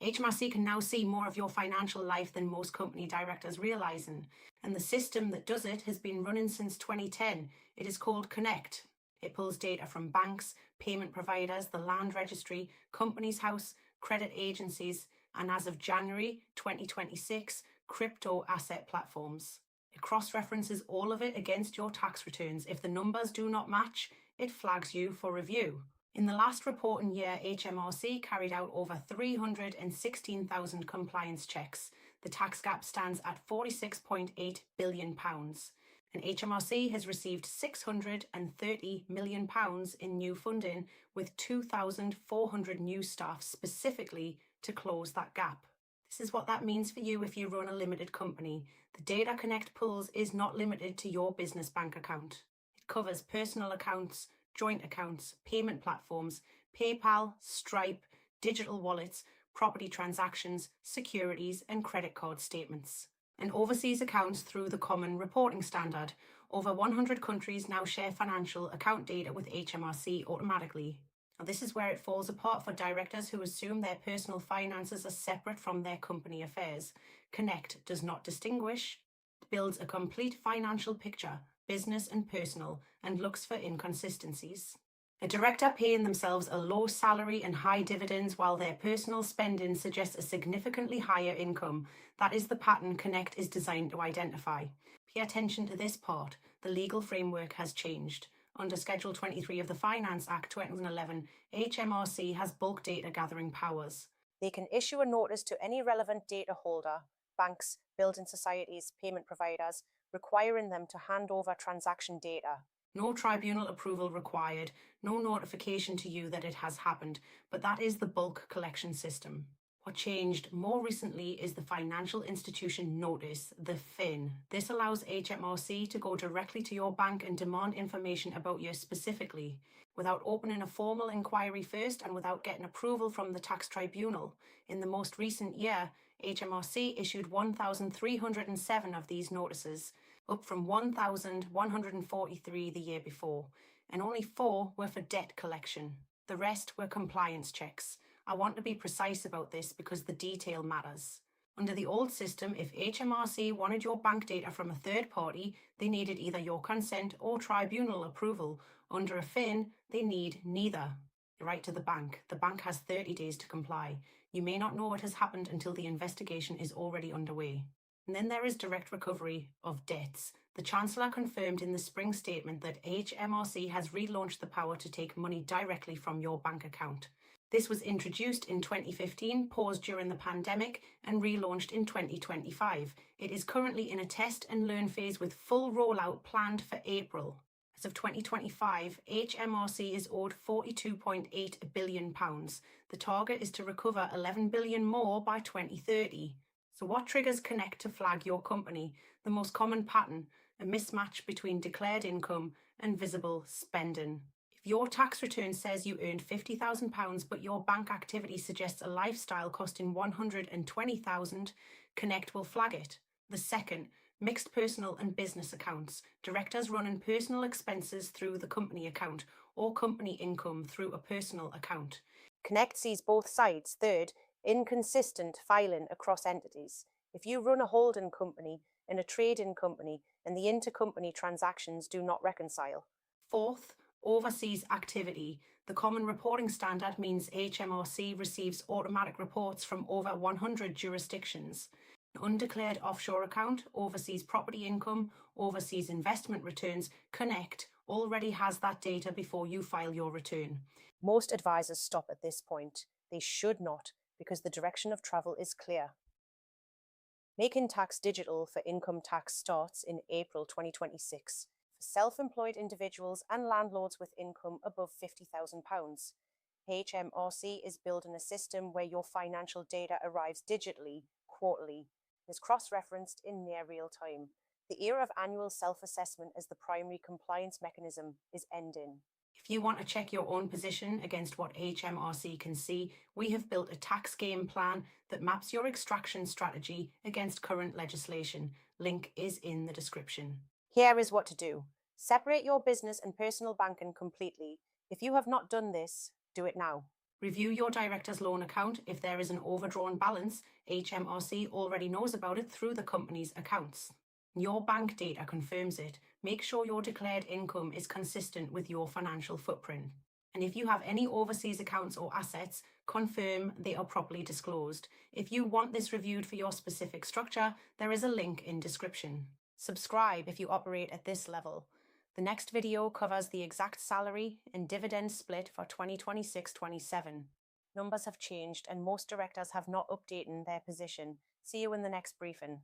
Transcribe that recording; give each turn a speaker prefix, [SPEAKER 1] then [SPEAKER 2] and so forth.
[SPEAKER 1] HMRC can now see more of your financial life than most company directors realising, and the system that does it has been running since 2010. It is called Connect. It pulls data from banks, payment providers, the Land Registry, Companies House, credit agencies, and as of January 2026, crypto asset platforms. It cross-references all of it against your tax returns. If the numbers do not match, it flags you for review. In the last reporting year, HMRC carried out over 316,000 compliance checks. The tax gap stands at £46.8 billion. And HMRC has received £630 million in new funding, with 2,400 new staff specifically to close that gap. This is what that means for you if you run a limited company. The data Connect pulls is not limited to your business bank account. It covers personal accounts, joint accounts, payment platforms, PayPal, Stripe, digital wallets, property transactions, securities, and credit card statements. And overseas accounts through the Common Reporting Standard. Over 100 countries now share financial account data with HMRC automatically. Now, this is where it falls apart for directors who assume their personal finances are separate from their company affairs. Connect does not distinguish, builds a complete financial picture, business and personal, and looks for inconsistencies. A director paying themselves a low salary and high dividends while their personal spending suggests a significantly higher income. That is the pattern Connect is designed to identify. Pay attention to this part. The legal framework has changed. Under Schedule 23 of the Finance Act 2011, HMRC has bulk data gathering powers.
[SPEAKER 2] They can issue a notice to any relevant data holder, banks, building societies, payment providers, requiring them to hand over transaction data.
[SPEAKER 1] No tribunal approval required, no notification to you that it has happened, but that is the bulk collection system. What changed more recently is the Financial Institution Notice, the FIN. This allows HMRC to go directly to your bank and demand information about you specifically, without opening a formal inquiry first and without getting approval from the tax tribunal. In the most recent year, HMRC issued 1,307 of these notices, up from 1,143 the year before, and only 4 were for debt collection. The rest were compliance checks. I want to be precise about this because the detail matters. Under the old system, if HMRC wanted your bank data from a third party, they needed either your consent or tribunal approval. Under a FIN, they need neither. Write to the bank. The bank has 30 days to comply. You may not know what has happened until the investigation is already underway. And then there is direct recovery of debts. The Chancellor confirmed in the spring statement that HMRC has relaunched the power to take money directly from your bank account. This was introduced in 2015, paused during the pandemic, and relaunched in 2025. It is currently in a test and learn phase with full rollout planned for April. As of 2025, HMRC is owed £42.8 billion. The target is to recover £11 billion more by 2030. So what triggers Connect to flag your company? The most common pattern, a mismatch between declared income and visible spending. If your tax return says you earned £50,000 but your bank activity suggests a lifestyle costing £120,000, Connect will flag it. The second, mixed personal and business accounts. Directors running personal expenses through the company account or company income through a personal account.
[SPEAKER 2] Connect sees both sides. Third, inconsistent filing across entities. If you run a holding company and a trading company and the intercompany transactions do not reconcile.
[SPEAKER 1] Fourth, overseas activity. The Common Reporting Standard means HMRC receives automatic reports from over 100 jurisdictions. An undeclared offshore account, overseas property income, overseas investment returns, Connect already has that data before you file your return.
[SPEAKER 2] Most advisors stop at this point. They should not, because the direction of travel is clear. Making tax digital for income tax starts in April 2026. Self-employed individuals and landlords with income above £50,000. HMRC is building a system where your financial data arrives digitally, quarterly, is cross-referenced in near real time. The era of annual self-assessment as the primary compliance mechanism is ending.
[SPEAKER 1] If you want to check your own position against what HMRC can see, we have built a tax game plan that maps your extraction strategy against current legislation. Link is in the description.
[SPEAKER 2] Here is what to do. Separate your business and personal banking completely. If you have not done this, do it now.
[SPEAKER 1] Review your director's loan account. If there is an overdrawn balance, HMRC already knows about it through the company's accounts. Your bank data confirms it. Make sure your declared income is consistent with your financial footprint. And if you have any overseas accounts or assets, confirm they are properly disclosed. If you want this reviewed for your specific structure, there is a link in description. Subscribe if you operate at this level. The next video covers the exact salary and dividend split for 2026-27. Numbers have changed and most directors have not updated their position. See you in the next briefing.